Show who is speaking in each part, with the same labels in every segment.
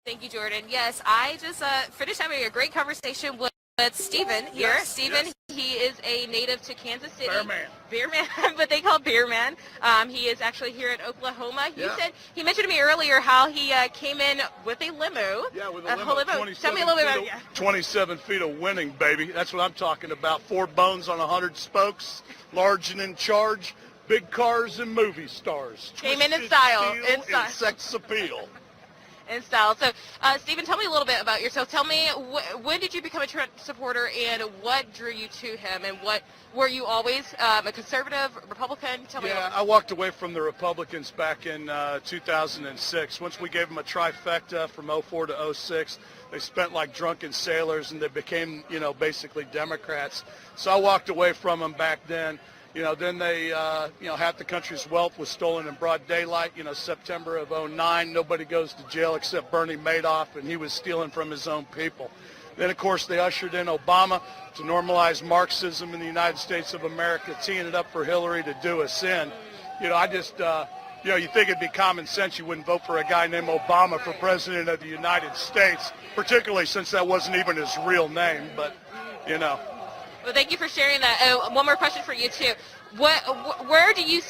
Speaker 1: Thank you, Jordan. Yes, I just finished having a great conversation with Stephen here.
Speaker 2: Yes,
Speaker 1: Stephen,
Speaker 2: yes.
Speaker 1: he is a native to Kansas City.
Speaker 2: Bear man.
Speaker 1: Bear man, but they call Bear man. He is actually here in Oklahoma.
Speaker 2: Yeah.
Speaker 1: He mentioned to me earlier how he came in with a limo.
Speaker 2: Yeah, with a limo.
Speaker 1: Tell me a little bit about it.
Speaker 2: 27 feet of winning, baby. That's what I'm talking about. 4 bones on 100 spokes, large and in charge, big cars and movie stars.
Speaker 1: Came in
Speaker 2: Twisted
Speaker 1: style.
Speaker 2: steel
Speaker 1: In style.
Speaker 2: and sex appeal.
Speaker 1: In style. So, Stephen, tell me a little bit about yourself. Tell me, when did you become a Trump supporter, and what drew you to him, and were you always a conservative, Republican? Tell me.
Speaker 2: Yeah, I walked away from the Republicans back in 2006. Once we gave them a trifecta from 04 to 06, they spent like drunken sailors, and they became, basically Democrats. So I walked away from them back then. Then they, half the country's wealth was stolen in broad daylight. September of 09, nobody goes to jail except Bernie Madoff, and he was stealing from his own people. Then, of course, they ushered in Obama to normalize Marxism in the United States of America, teeing it up for Hillary to do us in. I just, you think it'd be common sense you wouldn't vote for a guy named Obama for president of the United States, particularly since that wasn't even his real name, but.
Speaker 1: Well, thank you for sharing that. One more question for you too. Where do you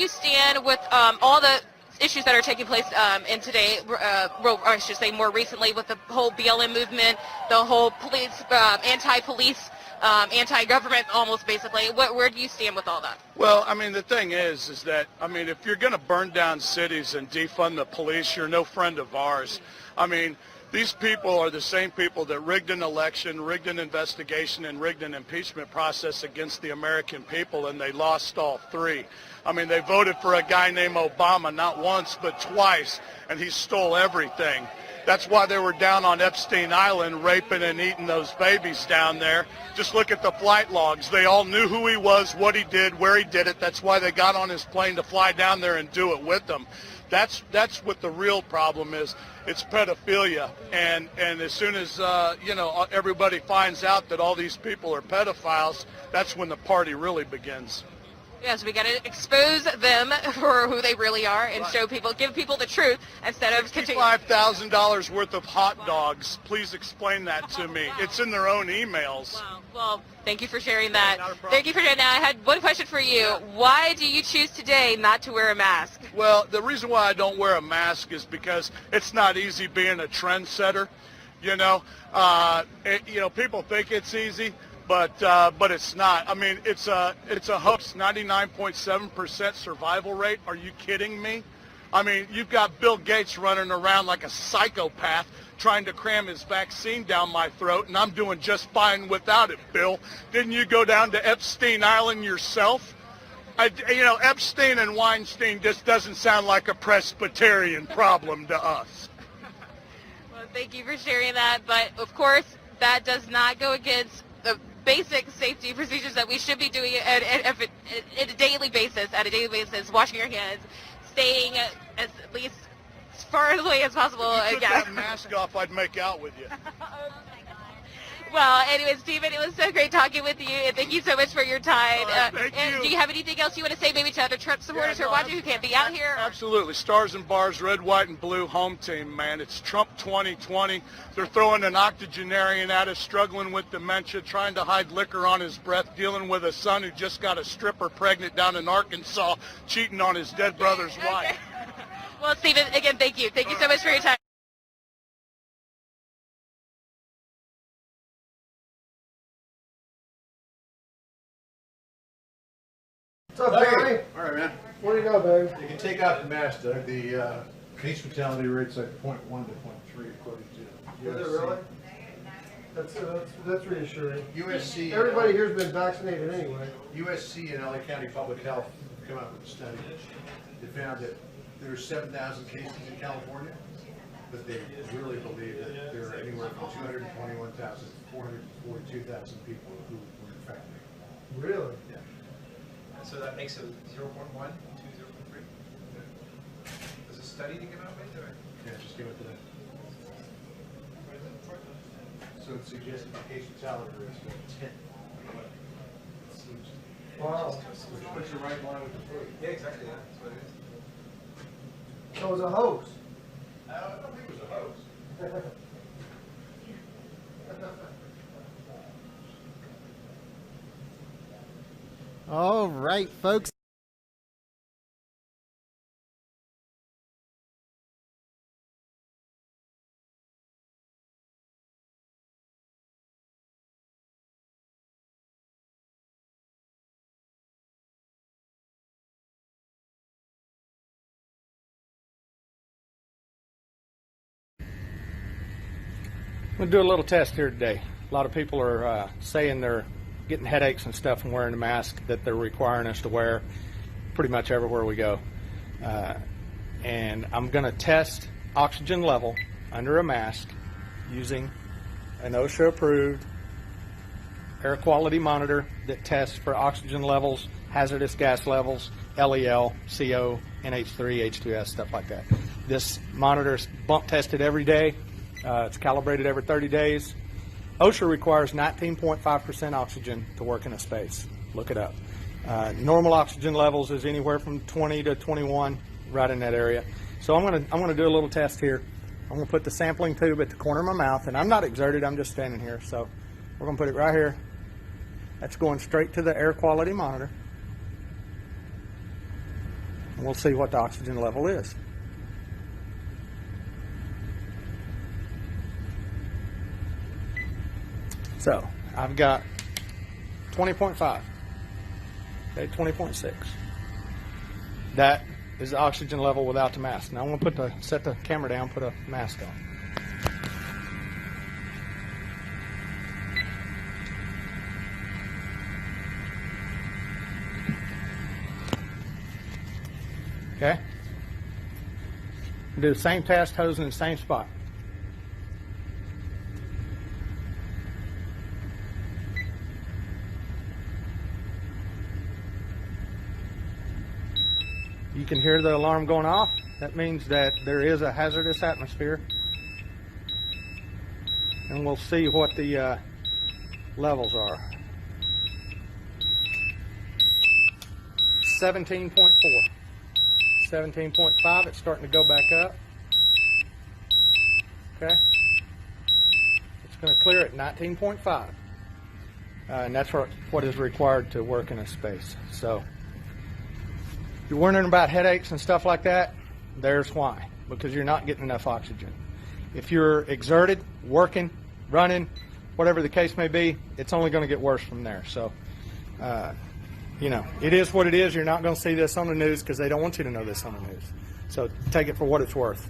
Speaker 1: stand with all the issues that are taking place in today? Or I should say more recently with the whole BLM movement, the whole police, anti-police, anti-government, almost basically. Where do you stand with all that?
Speaker 2: Well, the thing is that if you're going to burn down cities and defund the police, you're no friend of ours. These people are the same people that rigged an election, rigged an investigation, and rigged an impeachment process against the American people, and they lost all 3. They voted for a guy named Obama not once but twice, and he stole everything. That's why they were down on Epstein Island raping and eating those babies down there. Just look at the flight logs. They all knew who he was, what he did, where he did it. That's why they got on his plane to fly down there and do it with them. That's what the real problem is. It's pedophilia, and as soon as everybody finds out that all these people are pedophiles, that's when the party really begins.
Speaker 1: Yes, we got to expose them for who they really are and show people, give people the truth instead of
Speaker 2: $5,000 worth of hot dogs. Please explain that to me.
Speaker 1: Wow.
Speaker 2: It's in their own emails.
Speaker 1: Wow. Well, thank you for sharing that.
Speaker 2: Not a problem.
Speaker 1: Thank you for sharing that. I had one question for you. Why do you choose today not to wear a mask?
Speaker 2: Well, the reason why I don't wear a mask is because it's not easy being a trendsetter. People think it's easy. But it's not. It's a hoax. 99.7% survival rate. Are you kidding me? You've got Bill Gates running around like a psychopath trying to cram his vaccine down my throat, and I'm doing just fine without it, Bill. Didn't you go down to Epstein Island yourself? Epstein and Weinstein just doesn't sound like a Presbyterian problem to us.
Speaker 1: Well, thank you for sharing that. But, of course, that does not go against the basic safety procedures that we should be doing at a daily basis, washing your hands, staying at least as far away as possible.
Speaker 2: If you took that mask off, I'd make out with you.
Speaker 1: Well, anyway, Stephen, it was so great talking with you, and thank you so much for your time.
Speaker 2: Thank you.
Speaker 1: Do you have anything else you want to say maybe to other Trump supporters who are watching who can't be out here?
Speaker 2: Absolutely. Stars and bars, red, white, and blue home team, man. It's Trump 2020. They're throwing an octogenarian at us, struggling with dementia, trying to hide liquor on his breath, dealing with a son who just got a stripper pregnant down in Arkansas, cheating on his dead brother's wife.
Speaker 1: Well, Stephen, again, thank you. Thank you so much for your time.
Speaker 3: What's up, Barry?
Speaker 4: All right, man.
Speaker 3: Where do you go, babe?
Speaker 4: You can take out the mask, Doug. The case fatality rate's like 0.1 to 0.3 according to USC.
Speaker 3: Is it really? That's reassuring.
Speaker 4: USC.
Speaker 3: Everybody here's been vaccinated anyway.
Speaker 4: USC and LA County Public Health come out with a study. They found that there are 7,000 cases in California, but they really believe that there are anywhere from 221,000 to 442,000 people who were infected.
Speaker 3: Really?
Speaker 4: Yeah.
Speaker 5: So that makes it 0.1 to 0.3? Does a study to come out with? Or?
Speaker 4: Yeah, just give it today. So it suggested the case fatality rate is 10.
Speaker 3: Wow.
Speaker 4: Which puts you right in line with the flu.
Speaker 5: Yeah, exactly. Yeah, that's what it is.
Speaker 3: So it was a hoax.
Speaker 4: I don't think it was a hoax.
Speaker 6: All right, folks. I'm going to do a little test here today. A lot of people are saying they're getting headaches and stuff from wearing a mask that they're requiring us to wear pretty much everywhere we go. And I'm going to test oxygen level under a mask using an OSHA approved air quality monitor that tests for oxygen levels, hazardous gas levels, LEL, CO, NH3, H2S, stuff like that. This monitor is bump tested every day. It's calibrated every 30 days. OSHA requires 19.5% oxygen to work in a space. Look it up. Normal oxygen levels is anywhere from 20 to 21, right in that area. So I'm gonna do a little test here. I'm gonna put the sampling tube at the corner of my mouth, and I'm not exerted, I'm just standing here. So we're gonna put it right here. That's going straight to the air quality monitor. And we'll see what the oxygen level is. So I've got 20.5, okay, 20.6. That is the oxygen level without the mask. Now I'm going to set the camera down, put a mask on. Okay. Do the same test, hose in the same spot. You can hear the alarm going off. That means that there is a hazardous atmosphere. And we'll see what the levels are. 17.4. 17.5. It's starting to go back up. Okay. It's going to clear at 19.5. And that's what is required to work in a space. So if you're wondering about headaches and stuff like that, there's why. Because you're not getting enough oxygen. If you're exerted, working, running, whatever the case may be, it's only going to get worse from there. So, you know, it is what it is. You're not going to see this on the news because they don't want you to know this on the news. So take it for what it's worth.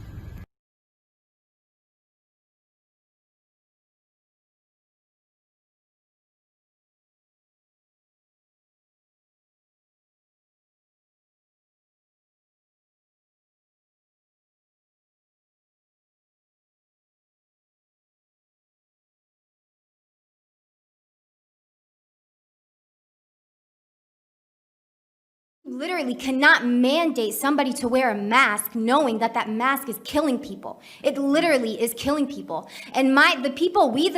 Speaker 7: Literally cannot mandate somebody to wear a mask knowing that that mask is killing people. It literally is killing people. And we the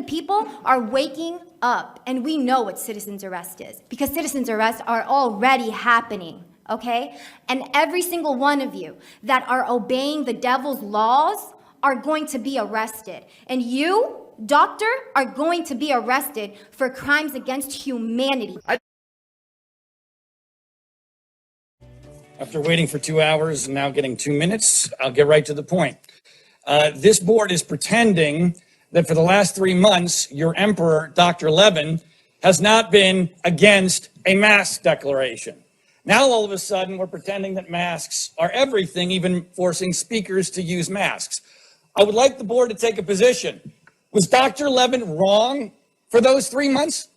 Speaker 7: people are waking up, and we know what citizen's arrest is because citizen's arrests are already happening, okay? And every single one of you that are obeying the devil's laws are going to be arrested. And you, doctor, are going to be arrested for crimes against humanity.
Speaker 8: After waiting for 2 hours and now getting 2 minutes, I'll get right to the point. This board is pretending that for the last 3 months, your emperor, Dr. Levin, has not been against a mask declaration. Now, all of a sudden, we're pretending that masks are everything, even forcing speakers to use masks. I would like the board to take a position. Was Dr. Levin wrong for those 3 months?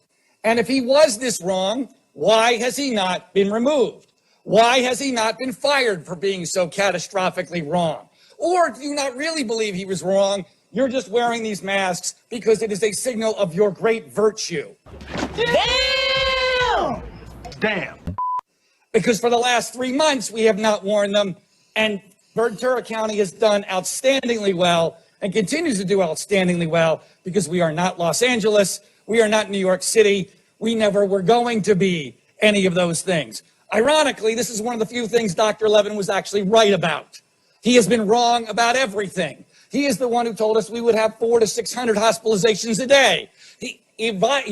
Speaker 8: And if he was this wrong, why has he not been removed? Why has he not been fired for being so catastrophically wrong? Or do you not really believe he was wrong? You're just wearing these masks because it is a signal of your great virtue. Damn! Damn. Because for the last 3 months, we have not worn them, and Ventura County has done outstandingly well and continues to do outstandingly well because we are not Los Angeles, we are not New York City, we never were going to be any of those things. Ironically, this is one of the few things Dr. Levin was actually right about. He has been wrong about everything. He is the one who told us we would have 400 to 600 hospitalizations a day. He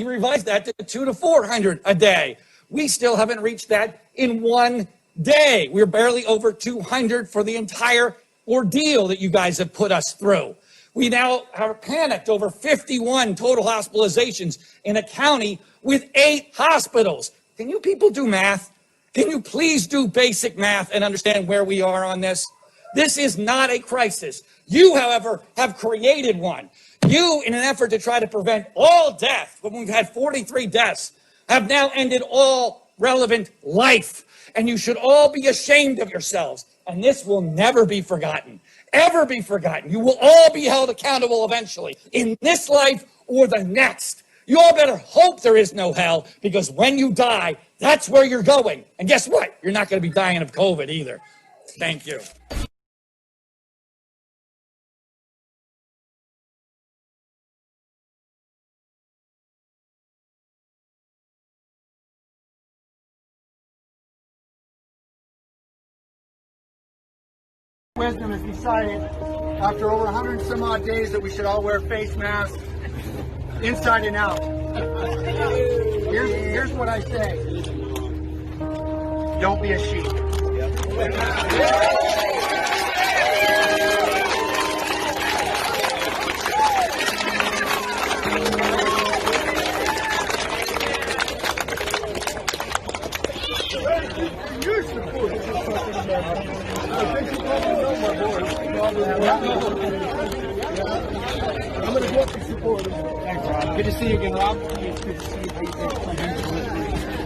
Speaker 8: revised that to 200 to 400 a day. We still haven't reached that in one day. We're barely over 200 for the entire ordeal that you guys have put us through. We now are panicked over 51 total hospitalizations in a county with 8 hospitals. Can you people do math? Can you please do basic math and understand where we are on this? This is not a crisis. You, however, have created one. You, in an effort to try to prevent all death, when we've had 43 deaths, have now ended all relevant life. And you should all be ashamed of yourselves. And this will never be forgotten, ever be forgotten. You will all be held accountable eventually, in this life or the next. You all better hope there is no hell, because when you die, that's where you're going. And guess what? You're not going to be dying of COVID either. Thank you.
Speaker 9: Wisdom has decided, after over 100 and some odd days, that we should all wear face masks inside and out. Here's what I say. Don't be a sheep.
Speaker 3: I'm going to go up to support him.
Speaker 9: Thanks, Rob. Good to see you again, Rob. It's good to see you.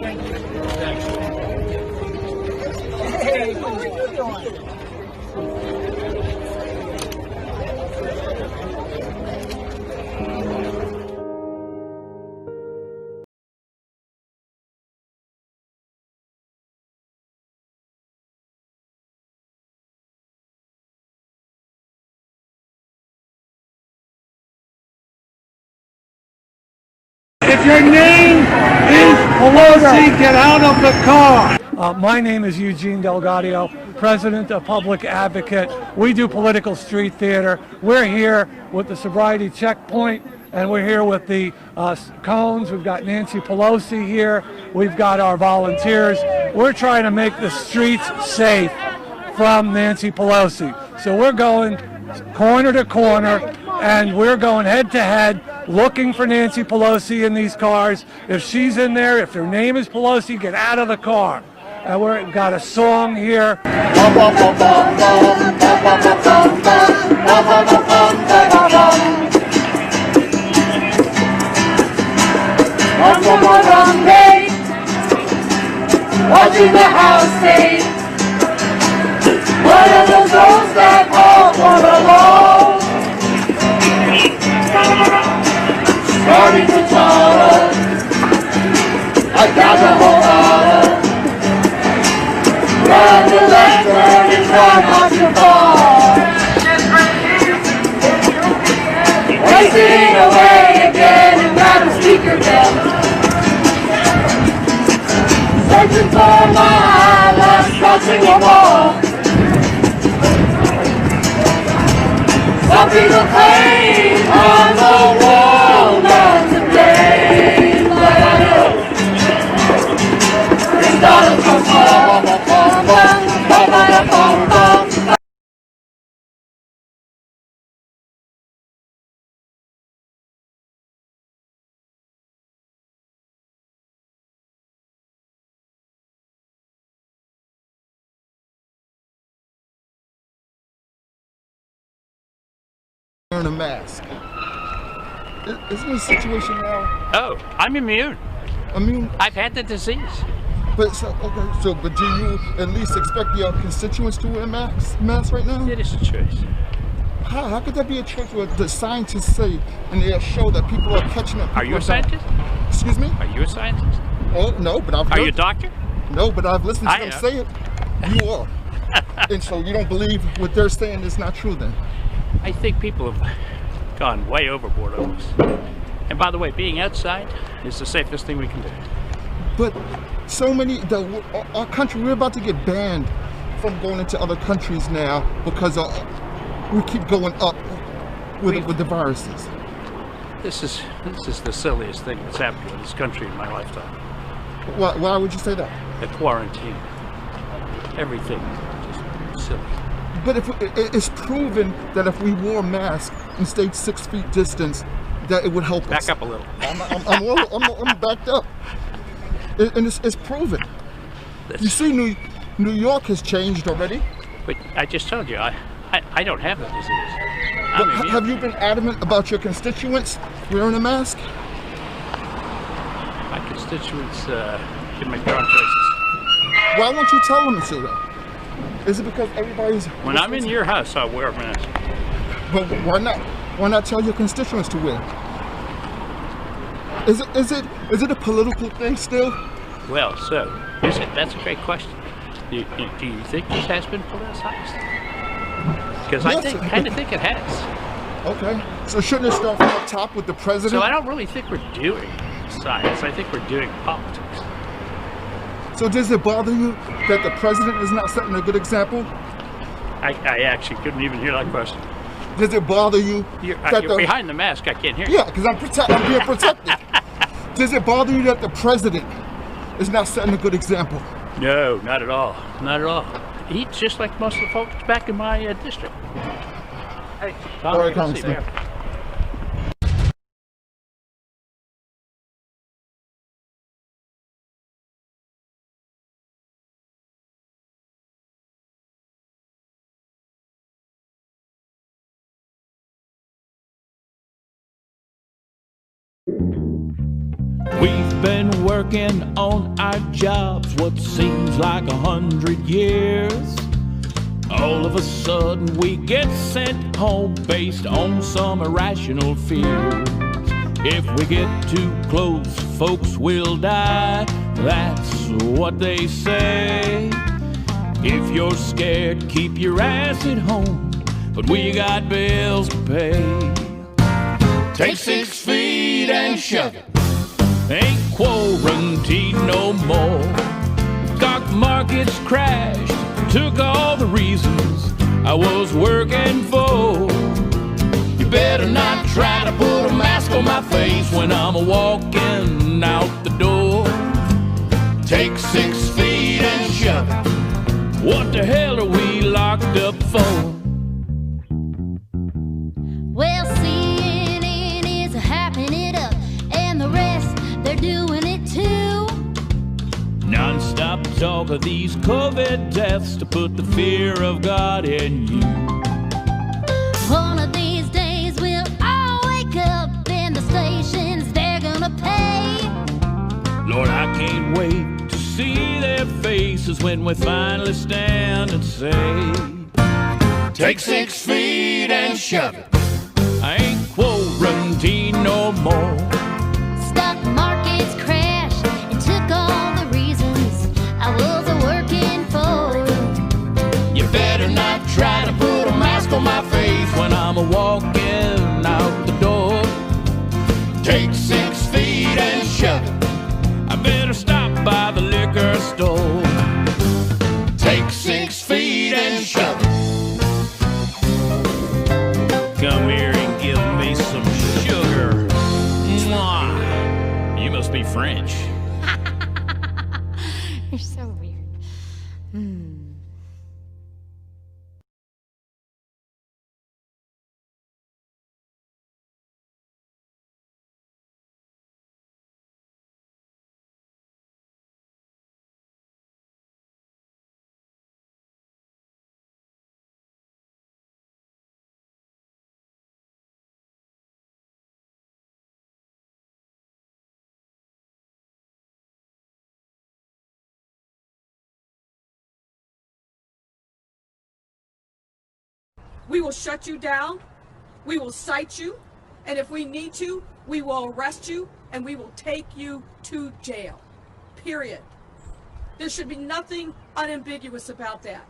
Speaker 9: Thank you. Hey, what are you doing?
Speaker 3: If your name is Pelosi, get out of the car. My name is Eugene Delgadio, President of Public Advocate. We do political street theater. We're here with the Sobriety Checkpoint, and we're here with the cones. We've got Nancy Pelosi here. We've got our volunteers. We're trying to make the streets safe from Nancy Pelosi. So we're going corner to corner, and we're going head to head, looking for Nancy Pelosi in these cars. If she's in there, if her name is Pelosi, get out of the car. And we've got a song here.
Speaker 10: Watching the house state. One of those girls that all for alone. Starting to totter. I got the whole hour. Run the lantern and try not to fall. Racing away again and grab a speaker bell. Searching for my eyelash, crossing a wall. Some people claim I'm the wall man today, but I know it's Donald Trump's fault.
Speaker 11: Wearing a mask. Isn't this situation now?
Speaker 12: Oh, I'm immune.
Speaker 11: I mean,
Speaker 12: I've had the disease.
Speaker 11: but but do you at least expect your constituents to wear masks right now?
Speaker 12: It is a choice.
Speaker 11: How could that be a choice where the scientists say and they show that people are catching up?
Speaker 12: Are you a scientist?
Speaker 11: Excuse me?
Speaker 12: Are you a scientist?
Speaker 11: Oh no, but I've.
Speaker 12: Are you a doctor?
Speaker 11: No, but I've listened to them
Speaker 12: am.
Speaker 11: say it. You are. And so you don't believe what they're saying is not true then?
Speaker 12: I think people have gone way overboard on this. And by the way, being outside is the safest thing we can do.
Speaker 11: But so many, our country, we're about to get banned from going into other countries now because we keep going up with the viruses?
Speaker 12: This is the silliest thing that's happened in this country in my lifetime.
Speaker 11: Why would you say that?
Speaker 12: The quarantine. Everything. Just silly.
Speaker 11: But if it's proven that if we wore masks and stayed 6 feet distance, that it would help us.
Speaker 12: Back up a little.
Speaker 11: I'm backed up. And it's proven. You see, New York has changed already.
Speaker 12: But I just told you, I don't have the disease.
Speaker 11: But have you been adamant about your constituents wearing a mask?
Speaker 12: My constituents can make their own choices.
Speaker 11: Why won't you tell them to though? Is it because everybody's...
Speaker 12: When I'm in your house, I'll wear a mask.
Speaker 11: But why not? Why not tell your constituents to wear? Is it a political thing still?
Speaker 12: Well, so that's a great question. Do you think this has been politicized? Because I kind of think it has.
Speaker 11: Okay. So shouldn't it start from the top with the president?
Speaker 12: So I don't really think we're doing science. I think we're doing politics.
Speaker 11: So does it bother you that the president is not setting a good example?
Speaker 12: I actually couldn't even hear that question.
Speaker 11: Does it bother you
Speaker 12: You're
Speaker 11: that
Speaker 12: behind the mask, I can't hear you.
Speaker 11: Yeah, because I'm being protected. Does it bother you that the president is not setting a good example?
Speaker 12: No, not at all. Not at all. He's just like most of the folks back in my district. Hey, Tom,
Speaker 11: all right, Congressman.
Speaker 13: We've been working on our jobs what seems like 100 years. All of a sudden we get sent home based on some irrational fears. If we get too close, folks will die. That's what they say. If you're scared, keep your ass at home, but we got bills to pay. Take 6 feet and shove it. Ain't quarantined no more. Stock markets crashed, took all the reasons I was working for. You better not try to put a mask on my face when I'm walking out the door. Take 6 feet and shove it. What the hell are we locked up for?
Speaker 14: Well, CNN is happing it up, and the rest, they're doing it too.
Speaker 13: Non-stop talk of these COVID deaths to put the fear of God in you.
Speaker 14: One of these days we'll all wake up and the stations, they're gonna pay.
Speaker 13: Lord, I can't wait to see their faces when we finally stand and say, take 6 feet and shove it. I ain't quarantined no more.
Speaker 14: Stock markets crashed and took all the reasons I was working for.
Speaker 13: You better not try to put a mask on my face when I'm walking out the door. Take 6 feet and shove it. I better stop by the liquor store. Take 6 feet and shove it. Come here and give me some sugar. Mwah. You must be French.
Speaker 14: You're so weird.
Speaker 15: We will shut you down, we will cite you, and if we need to, we will arrest you and we will take you to jail. Period. There should be nothing unambiguous about that.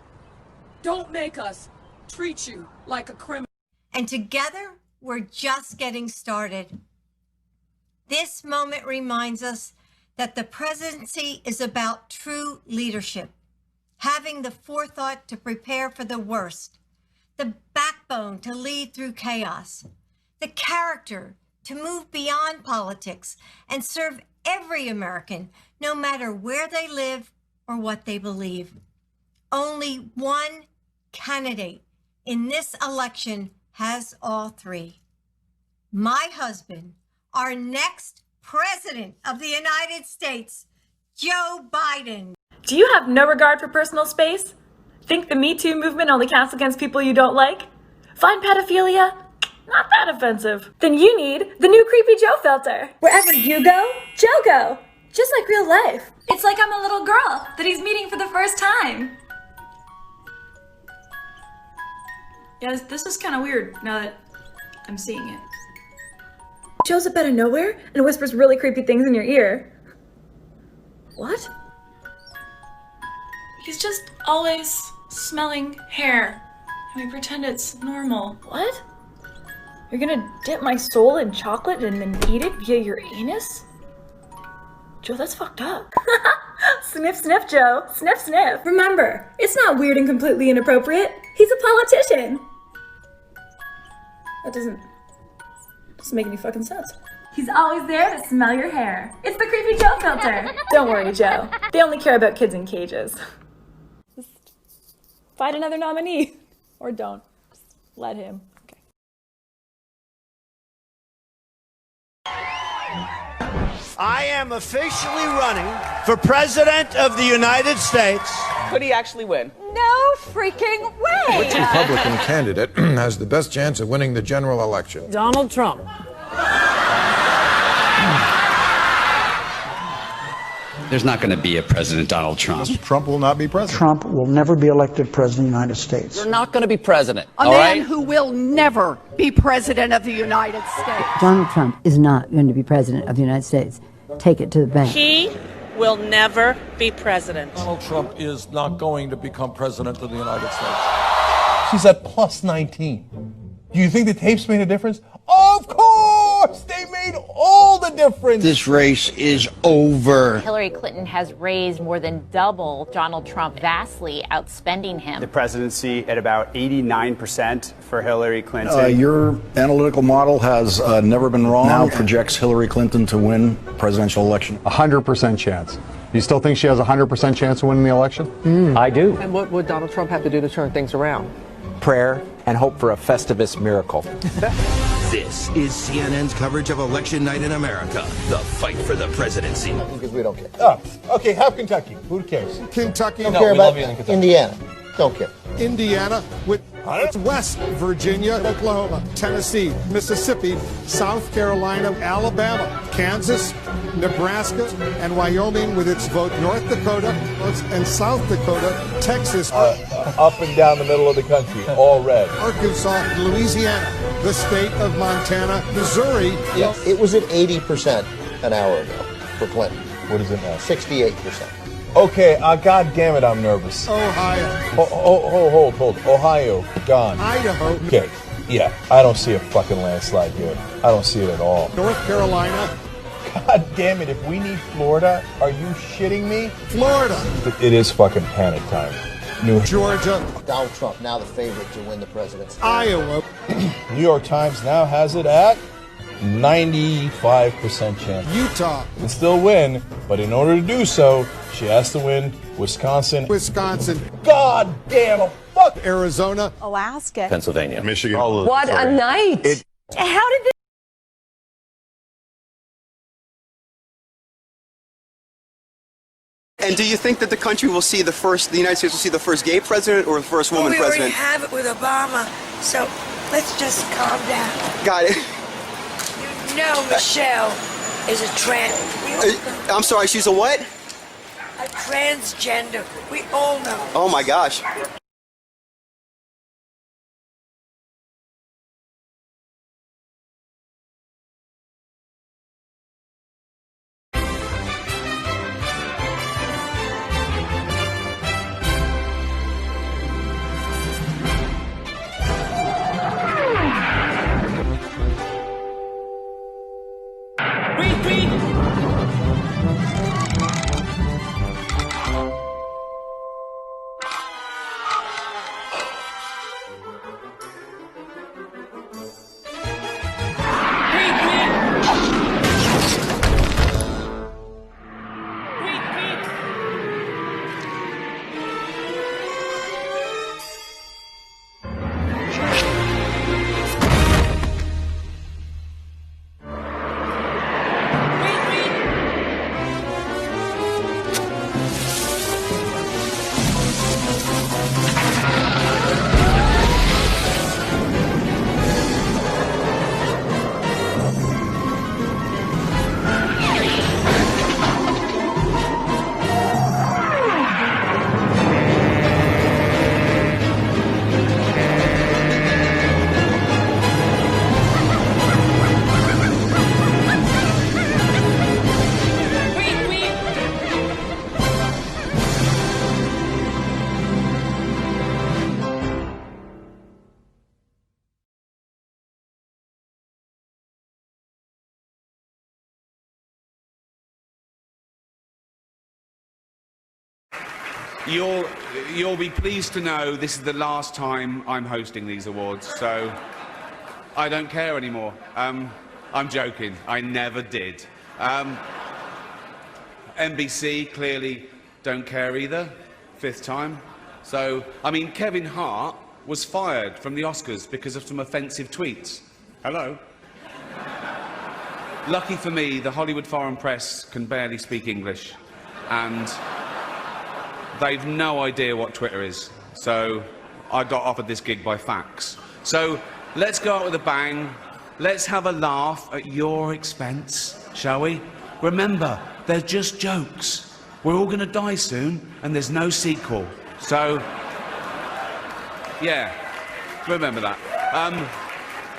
Speaker 15: Don't make us treat you like a criminal.
Speaker 16: And together, we're just getting started. This moment reminds us that the presidency is about true leadership, having the forethought to prepare for the worst, the backbone to lead through chaos, the character to move beyond politics and serve every American, no matter where they live or what they believe. Only one candidate in this election has all three. My husband, our next president of the United States, Joe Biden.
Speaker 17: Do you have no regard for personal space? Think the Me Too movement only counts against people you don't like? Find pedophilia not that offensive? Then you need the new Creepy Joe filter. Wherever you go, Joe go. Just like real life. It's like I'm a little girl that he's meeting for the first time. Yeah, this is kind of weird now that I'm seeing it. Shows up out of nowhere and whispers really creepy things in your ear. What? He's just always smelling hair, and we pretend it's normal. What? You're gonna dip my soul in chocolate and then eat it via your anus? Joe, that's fucked up. Sniff, sniff, Joe. Sniff, sniff. Remember, it's not weird and completely inappropriate. He's a politician. That doesn't make any fucking sense. He's always there to smell your hair. It's the Creepy Joe filter. Don't worry, Joe. They only care about kids in cages. Just find another nominee. Or don't. Just let him. Okay.
Speaker 18: I am officially running for President of the United States.
Speaker 19: Could he actually win?
Speaker 15: No freaking way!
Speaker 20: Which Republican candidate has the best chance of winning the general election?
Speaker 19: Donald Trump.
Speaker 21: There's not going to be a President Donald Trump.
Speaker 20: Trump will not be president.
Speaker 22: Trump will never be elected president of the United States.
Speaker 19: You're not going to be president.
Speaker 15: A man who will never be president of the United States.
Speaker 23: Donald Trump is not going to be president of the United States. Take it to the bank.
Speaker 24: He will never be president.
Speaker 25: Donald Trump is not going to become president of the United States.
Speaker 26: She's at plus 19. Do you think the tapes made a difference? Of course! They made all the difference!
Speaker 18: This race is over.
Speaker 27: Hillary Clinton has raised more than double Donald Trump, vastly outspending him.
Speaker 28: The presidency at about 89% for Hillary Clinton.
Speaker 29: Your analytical model has never been wrong. Now projects Hillary Clinton to win presidential election.
Speaker 30: 100% chance. You still think she has a 100% chance of winning the election?
Speaker 19: I do. And what would Donald Trump have to do to turn things around? Prayer and hope for a Festivus miracle.
Speaker 31: This is CNN's coverage of Election Night in America. The fight for the presidency.
Speaker 26: Because we don't care. Oh, okay, have Kentucky. Who cares?
Speaker 11: Kentucky.
Speaker 26: Don't care about
Speaker 11: Indiana.
Speaker 26: Don't care.
Speaker 11: Indiana with West Virginia, Oklahoma, Tennessee, Mississippi, South Carolina, Alabama, Kansas, Nebraska, and Wyoming with its vote, North Dakota and South Dakota, Texas.
Speaker 26: Up and down the middle of the country, all red.
Speaker 11: Arkansas, Louisiana, the state of Montana, Missouri.
Speaker 4: It was at 80% an hour ago for Clinton.
Speaker 26: What is it now?
Speaker 4: 68%.
Speaker 26: Okay, God damn it, I'm nervous.
Speaker 11: Ohio.
Speaker 26: Hold. Ohio, gone.
Speaker 11: Idaho.
Speaker 26: Okay, yeah, I don't see a fucking landslide here. I don't see it at all.
Speaker 11: North Carolina.
Speaker 26: God damn it, if we need Florida, are you shitting me?
Speaker 11: Florida.
Speaker 26: It is fucking panic time.
Speaker 11: Georgia.
Speaker 4: Donald Trump, now the favorite to win the presidency.
Speaker 11: Iowa.
Speaker 26: New York Times now has it at 95% chance.
Speaker 11: Utah.
Speaker 26: Can still win, but in order to do so, she has to win Wisconsin. God damn, fuck.
Speaker 11: Arizona.
Speaker 24: Alaska.
Speaker 31: Pennsylvania.
Speaker 26: Michigan.
Speaker 24: What a night. How did this?
Speaker 19: And do you think that the country will see the United States will see the first gay president or the first woman president?
Speaker 24: We already have it with Obama, so let's just calm down.
Speaker 19: Got it.
Speaker 24: You know Michelle is a trans.
Speaker 19: I'm sorry, she's a what?
Speaker 24: A transgender. We all know.
Speaker 19: Oh my gosh.
Speaker 1: You'll be pleased to know this is the last time I'm hosting these awards, so I don't care anymore. I'm joking. I never did. NBC clearly don't care either. 5th time. So, I mean, Kevin Hart was fired from the Oscars because of some offensive tweets. Hello? Lucky for me, the Hollywood Foreign Press can barely speak English, and they've no idea what Twitter is. So I got offered this gig by fax. So let's go out with a bang. Let's have a laugh at your expense, shall we? Remember, they're just jokes. We're all going to die soon, and there's no sequel. So, yeah, remember that.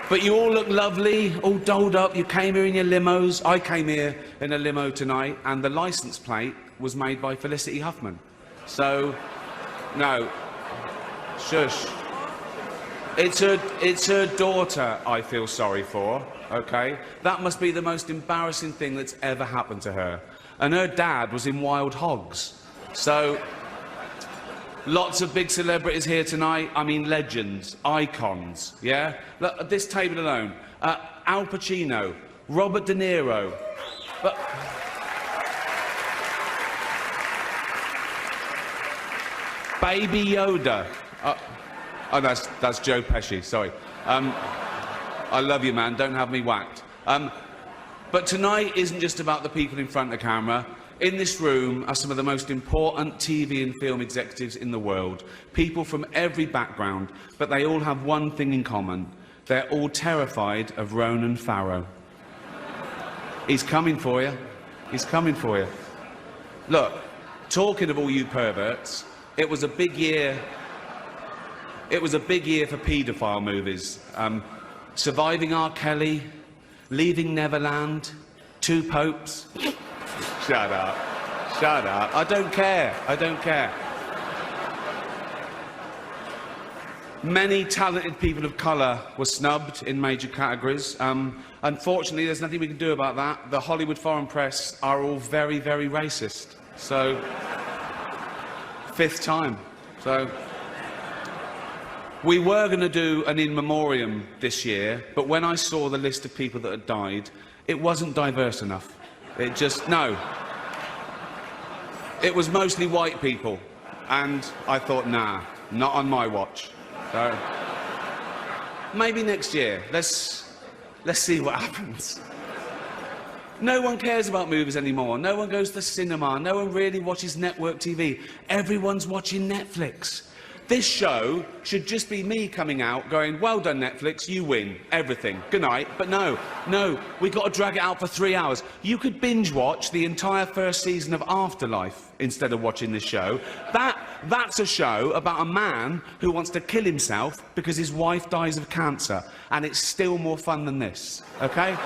Speaker 1: But you all look lovely, all dolled up. You came here in your limos. I came here in a limo tonight, and the licence plate was made by Felicity Huffman. So, no, shush. It's her daughter I feel sorry for, OK? That must be the most embarrassing thing that's ever happened to her. And her dad was in Wild Hogs. So, lots of big celebrities here tonight. I mean, legends, icons, yeah? Look, at this table alone, Al Pacino, Robert De Niro. But Baby Yoda. Oh, that's Joe Pesci, sorry. I love you, man, don't have me whacked. But tonight isn't just about the people in front of the camera. In this room are some of the most important TV and film executives in the world. People from every background, but they all have one thing in common. They're all terrified of Ronan Farrow. He's coming for you. He's coming for you. Look, talking of all you perverts, it was a big year. It was a big year for paedophile movies. Surviving R. Kelly, Leaving Neverland, Two Popes. Shut up. Shut up. I don't care. I don't care. Many talented people of colour were snubbed in major categories. Unfortunately, there's nothing we can do about that. The Hollywood Foreign Press are all very, very racist. So, 5th time. So, we were going to do an in memoriam this year, but when I saw the list of people that had died, it wasn't diverse enough. It just, no. It was mostly white people, and I thought, nah, not on my watch. So, maybe next year. Let's see what happens. No one cares about movies anymore. No one goes to the cinema. No one really watches network TV. Everyone's watching Netflix. This show should just be me coming out going, well done, Netflix, you win everything. Good night. But no, we got to drag it out for 3 hours. You could binge watch the entire first season of Afterlife instead of watching this show. That's a show about a man who wants to kill himself because his wife dies of cancer. And it's still more fun than this, OK?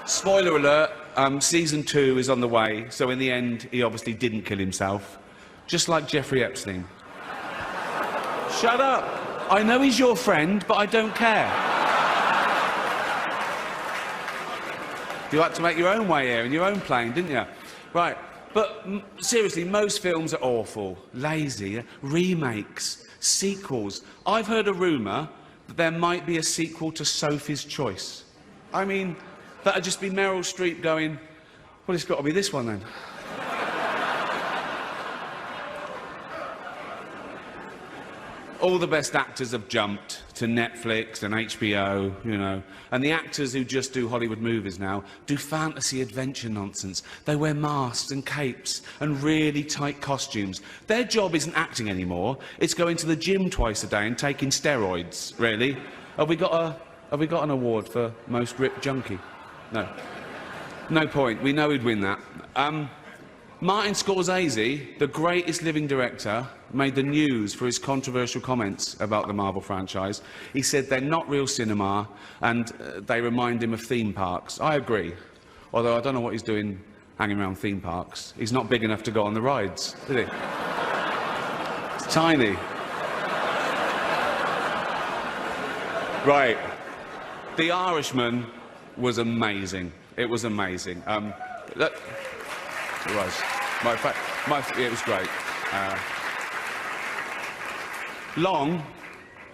Speaker 1: Spoiler alert, season 2 is on the way, so in the end, he obviously didn't kill himself. Just like Jeffrey Epstein. Shut up. I know he's your friend, but I don't care. You had to make your own way here in your own plane, didn't you? Right. But seriously, most films are awful, lazy, remakes, sequels. I've heard a rumour that there might be a sequel to Sophie's Choice. I mean, that'd just be Meryl Streep going, well, it's got to be this one then. All the best actors have jumped to Netflix and HBO, you know, and the actors who just do Hollywood movies now do fantasy adventure nonsense. They wear masks and capes and really tight costumes. Their job isn't acting anymore. It's going to the gym twice a day and taking steroids, really. Have we got an award for most ripped junkie? No. No point. We know he'd win that. Martin Scorsese, the greatest living director, made the news for his controversial comments about the Marvel franchise. He said they're not real cinema and they remind him of theme parks. I agree, although I don't know what he's doing hanging around theme parks. He's not big enough to go on the rides, is he? It's tiny. Right. The Irishman was amazing. It was amazing. Look, it was. It was great. Long,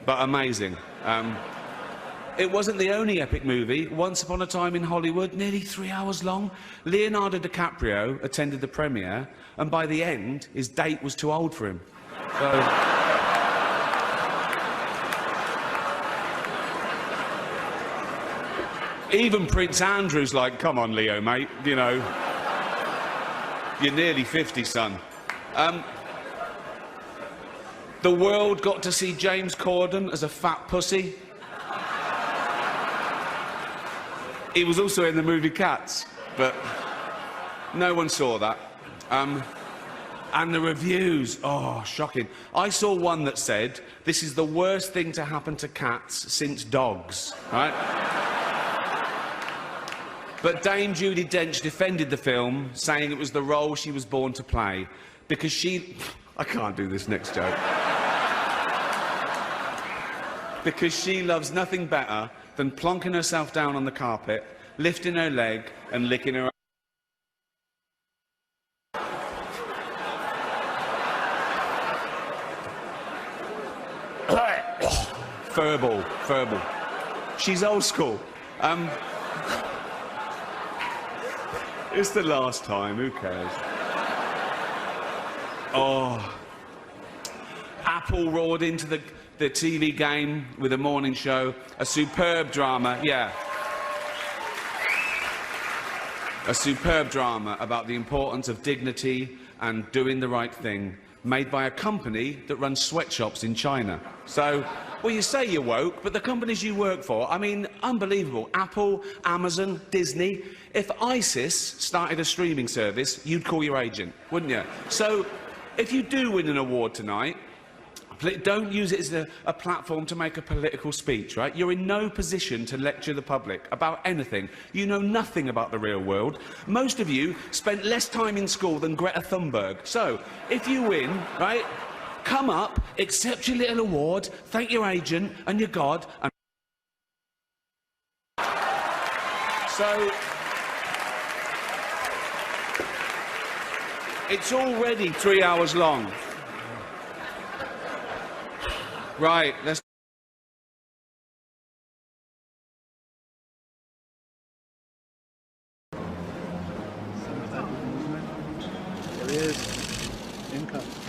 Speaker 1: but amazing. It wasn't the only epic movie. Once Upon a Time in Hollywood, nearly 3 hours long. Leonardo DiCaprio attended the premiere, and by the end, his date was too old for him. So... Even Prince Andrew's like, come on, Leo, mate, you know. You're nearly 50, son. The world got to see James Corden as a fat pussy. He was also in the movie Cats, but no one saw that. And the reviews, oh, shocking. I saw one that said, this is the worst thing to happen to cats since dogs, right? But Dame Judi Dench defended the film, saying it was the role she was born to play, because she... I can't do this next joke. Because she loves nothing better than plonking herself down on the carpet, lifting her leg and licking her... Furball. She's old school. It's the last time, who cares? Oh. Apple roared into the TV game with a morning show. A superb drama, yeah. A superb drama about the importance of dignity and doing the right thing, made by a company that runs sweatshops in China. So, well, you say you're woke, but the companies you work for, I mean, unbelievable. Apple, Amazon, Disney. If ISIS started a streaming service, you'd call your agent, wouldn't you? So, if you do win an award tonight, don't use it as a platform to make a political speech, right? You're in no position to lecture the public about anything. You know nothing about the real world. Most of you spent less time in school than Greta Thunberg. So, if you win, right, come up, accept your little award, thank your agent and your God, and... So... It's already 3 hours long. Right, let's...
Speaker 4: There is income.